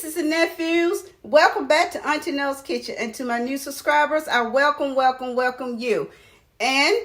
nieces and nephews, welcome back to Auntie Nell's Kitchen. And to my new subscribers, I welcome you. And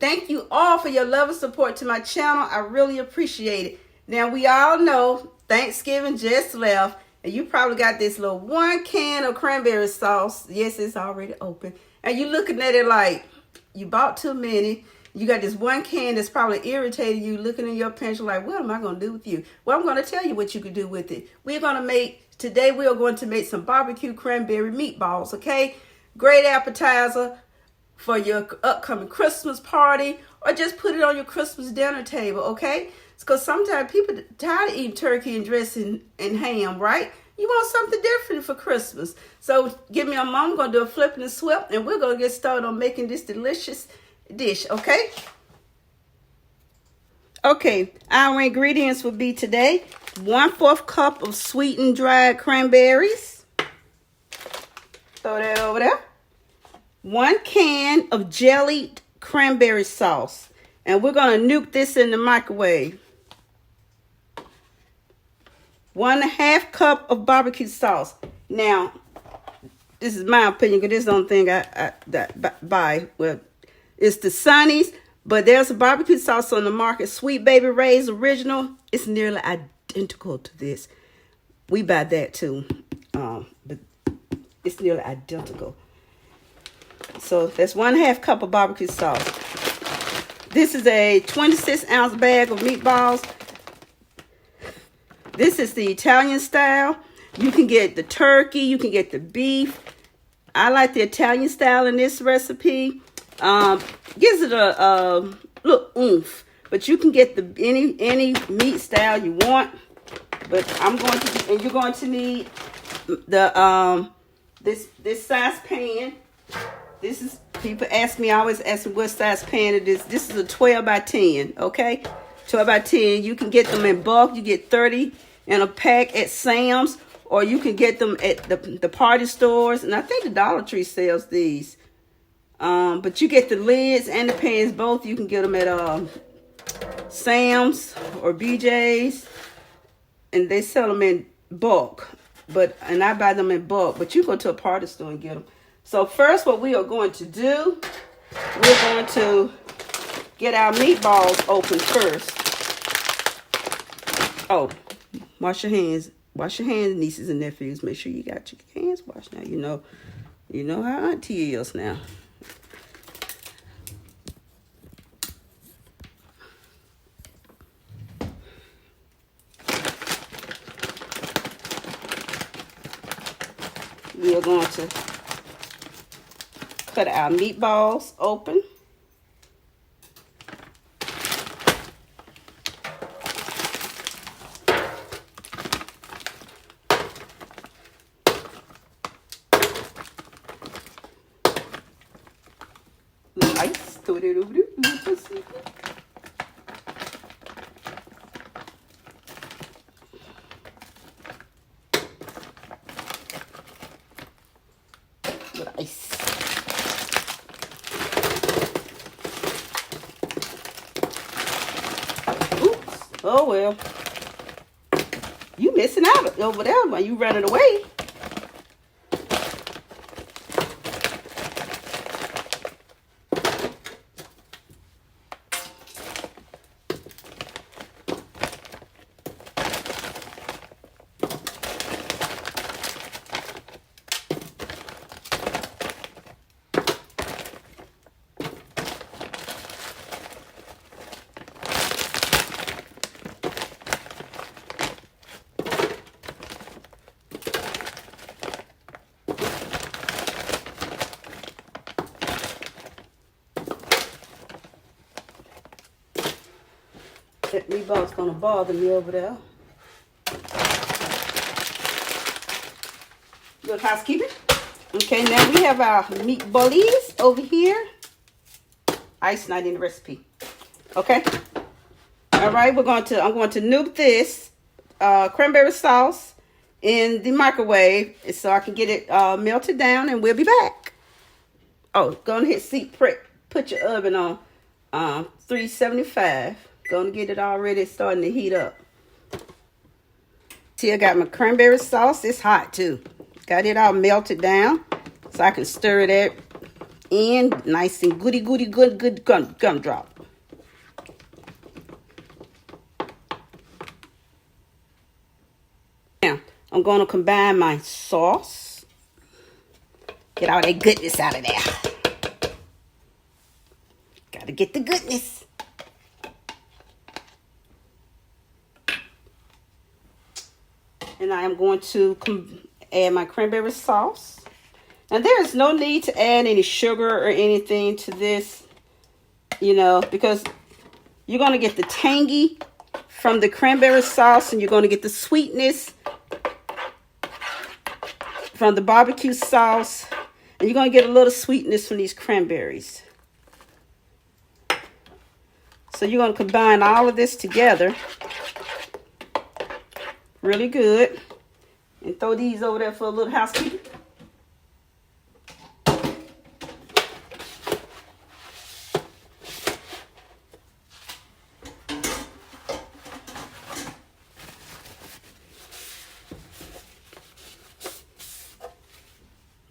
thank you all for your love and support to my channel. I really appreciate it. Now, we all know Thanksgiving just left, and you probably got this little 1 can of cranberry sauce. Yes, it's already open. And you're looking at it like you bought too many. You got this 1 can that's probably irritating you, looking in your pantry like, what am I going to do with you? Well, I'm going to tell you what you can do with it. Today we are going to make some barbecue cranberry meatballs, okay? Great appetizer for your upcoming Christmas party, or just put it on your Christmas dinner table, okay? Because sometimes people are tired of eating turkey and dressing and ham, right? You want something different for Christmas. So give me a moment. I'm going to do a flip and a swip, and we're going to get started on making this delicious dish, okay? Okay, our ingredients will be today 1/4 cup of sweetened dried cranberries. Throw that over there. 1 can of jellied cranberry sauce. And we're going to nuke this in the microwave. 1/2 cup of barbecue sauce. Now, this is my opinion, because this is the only thing I buy. Well, it's the Sonny's, but there's a barbecue sauce on the market, Sweet Baby Ray's Original. It's nearly identical to this. We buy that too, but it's nearly identical. So that's 1/2 cup of barbecue sauce. This is a 26-ounce bag of meatballs. This is the Italian style. You can get the turkey, you can get the beef. I like the Italian style in this recipe. Gives it a little oomph, but you can get any meat style you want. But you're going to need the this size pan. This is, people ask me, I always ask me what size pan it is. This is a 12 by 10, okay? 12 by 10. You can get them in bulk. You get 30 in a pack at Sam's, or you can get them at the party stores, and I think the Dollar Tree sells these. But you get the lids and the pans both. You can get them at Sam's or BJ's, and they sell them in bulk. And I buy them in bulk. But you go to a party store and get them. So first, what we are going to do, we're going to get our meatballs open first. Oh, wash your hands. Wash your hands, nieces and nephews. Make sure you got your hands washed now. You know how auntie is now. We are going to cut our meatballs open. Nice. Throw it over there. Nice. Oops. Oh well. You missing out over there while you running away. That meatball's gonna bother me over there. Good housekeeping. Okay, now we have our meatballies over here. Ice not in the recipe. Okay. All right, I'm going to nuke this cranberry sauce in the microwave so I can get it melted down, and we'll be back. Oh, go ahead, put your oven on 375. Gonna get it already starting to heat up. Still got my cranberry sauce. It's hot too. Got it all melted down so I can stir that in nice and good gumdrop. Now, I'm going to combine my sauce. Get all that goodness out of there. Gotta get the goodness. And I am going to add my cranberry sauce. Now, there is no need to add any sugar or anything to this, you know, because you're going to get the tangy from the cranberry sauce, and you're going to get the sweetness from the barbecue sauce, and you're going to get a little sweetness from these cranberries. So you're going to combine all of this together really good and throw these over there for a little housekeeping.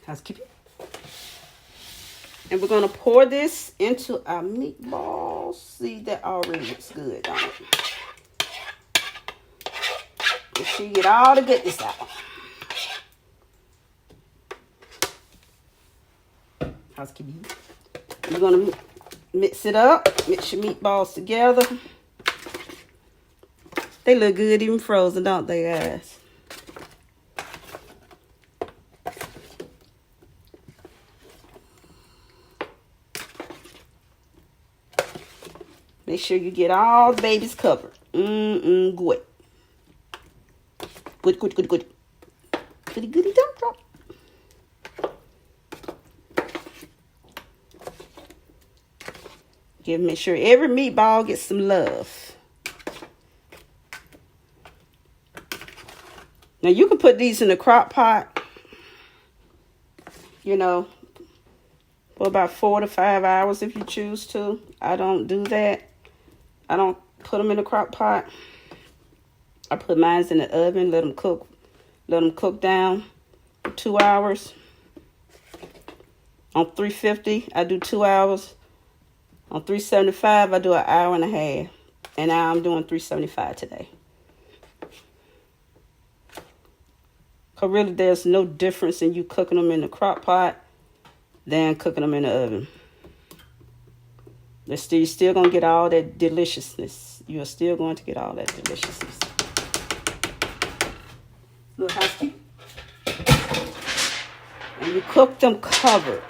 Housekeeping. And we're going to pour this into our meatballs. See, that already looks good, don't it? Make sure you get all the goodness out. Housekeeping. You're going to mix it up. Mix your meatballs together. They look good even frozen, don't they, guys? Make sure you get all the babies covered. Good. Good. Goody, don't drop. Make sure every meatball gets some love. Now, you can put these in the crock pot, you know, for about 4 to 5 hours if you choose to. I don't do that. I don't put them in the crock pot. I put mine in the oven, let them cook down for 2 hours. On 350, I do 2 hours. On 375, I do an hour and a half. And now I'm doing 375 today. Because really, there's no difference in you cooking them in the crock pot than cooking them in the oven. You're still going to get all that deliciousness. You are still going to get all that deliciousness. Little housekeeping. And you cook them covered.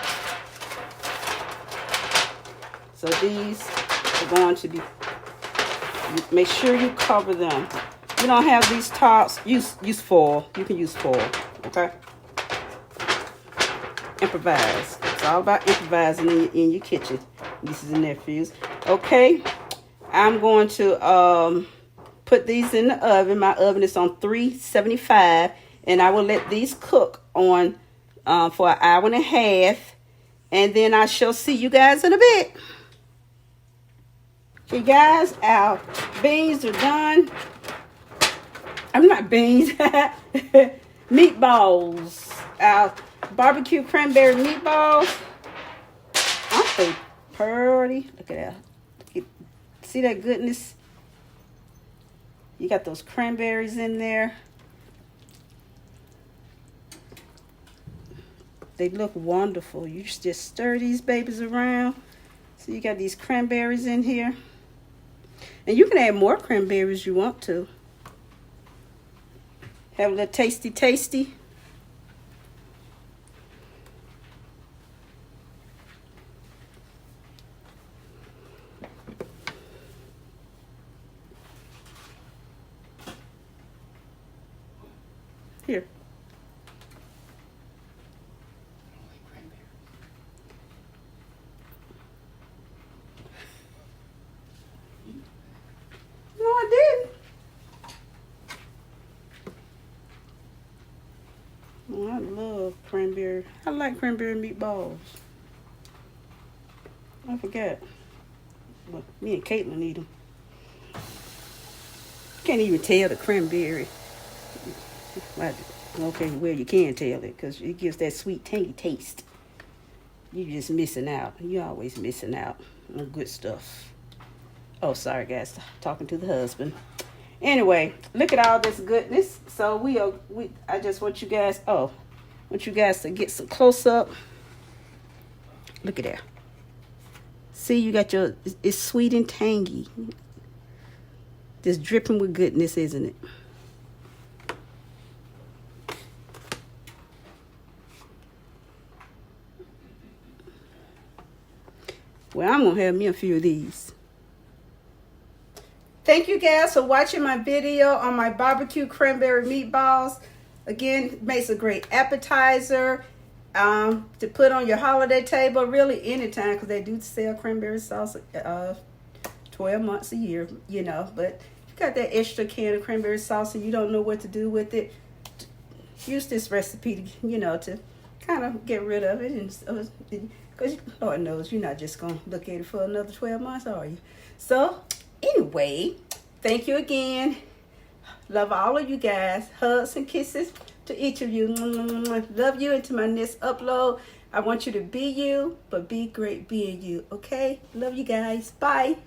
So these are going to be, make sure you cover them. If you don't have these tops, use foil. You can use foil, okay? Improvise. It's all about improvising in your kitchen. Nieces and nephews. Okay, I'm going to put these in the oven. My oven is on 375, and I will let these cook on for an hour and a half, and then I shall see you guys in a bit. Okay, guys, our beans are done. I'm not beans. Meatballs. Our barbecue cranberry meatballs. Aren't they pretty? Look at that. See that goodness? You got those cranberries in there. They look wonderful. You just stir these babies around. So you got these cranberries in here. And you can add more cranberries you want to. Have a little tasty. Here. No, I didn't. Oh, I love cranberry. I like cranberry meatballs. I forgot. Well, me and Caitlin eat them. Can't even tell the cranberry. Okay, well, you can tell it because it gives that sweet, tangy taste. You're just missing out. You're always missing out on good stuff. Oh, sorry, guys. Talking to the husband. Anyway, look at all this goodness. So I just want you guys, to get some close up. Look at that. See, you got it's sweet and tangy. Just dripping with goodness, isn't it? Well, I'm going to have me a few of these. Thank you guys for watching my video on my barbecue cranberry meatballs. Again, it makes a great appetizer to put on your holiday table, really anytime, because they do sell cranberry sauce 12 months a year, you know. But if you got that extra can of cranberry sauce and you don't know what to do with it, use this recipe to kind of get rid of it. And because Lord knows you're not just going to look at it for another 12 months, are you? So anyway, thank you again. Love all of you guys. Hugs and kisses to each of you. Love you. Until my next upload, I want you to be you, but be great being you. Okay? Love you guys. Bye.